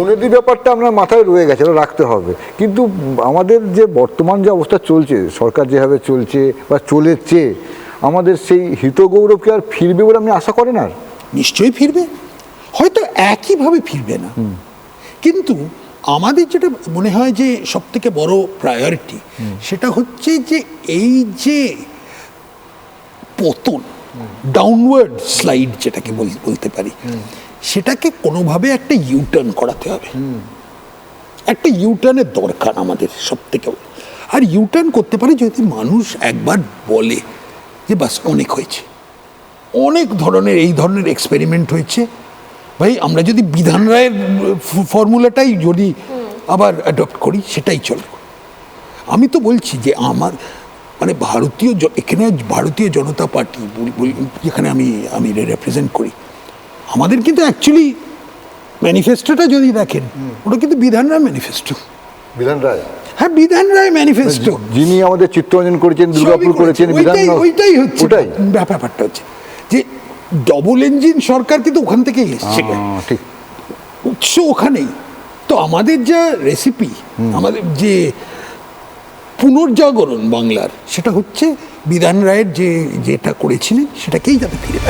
দুর্নীতি ব্যাপারটা আপনার মাথায় রয়ে গেছে, ওটা রাখতে হবে, কিন্তু আমাদের যে বর্তমান যে অবস্থা চলছে, সরকার যেভাবে চলছে বা চলেছে, আমাদের সেই হিতগৌরব কি আর ফিরবে বলে আপনি আশা করেন? আর নিশ্চয়ই ফিরবে, হয়তো একইভাবে ফিরবে না, কিন্তু আমাদের যেটা মনে হয় যে সব থেকে বড় প্রায়োরিটি সেটা হচ্ছে যে এই যে পতন, ডাউনওয়ার্ড স্লাইড যেটাকে বলতে পারি, সেটাকে কোনোভাবে একটা ইউটার্ন করাতে হবে। একটা ইউটার্নের দরকার আমাদের সব থেকে। আর ইউটার্ন করতে পারে যদি মানুষ একবার বলে যে বাস অনেক হয়েছে, অনেক ধরনের এই ধরনের এক্সপেরিমেন্ট হয়েছে, ভাই আমরা যদি বিধান রায়ের ফর্মুলাটাই যদি আবার অ্যাডপ্ট করি সেটাই চলবে। আমি তো বলছি যে আমার মানে এখানে ভারতীয় জনতা পার্টি যেখানে আমি রিপ্রেজেন্ট করি, আমাদের কিন্তু অ্যাকচুয়ালি ম্যানিফেস্টোটা যদি দেখেন, ওটা কিন্তু বিধান রায় ম্যানিফেস্টো। বিধান রায়, হ্যাঁ, বিধান রায় ম্যানিফেস্টো, যিনি আমাদের চিত্তরঞ্জন করেছেন, দুর্গাপুর করেছেন, ওইটাই হচ্ছে ব্যাপারটা হচ্ছে যে ডবল ইঞ্জিন সরকার কিন্তু ওখান থেকেই এসছে, ঠিক উৎস ওখানেই। তো আমাদের যা রেসিপি, আমাদের যে পুনর্জাগরণ বাংলার, সেটা হচ্ছে বিধান রায়ের যেটা করেছিলেন সেটাকেই যাতে ফিরে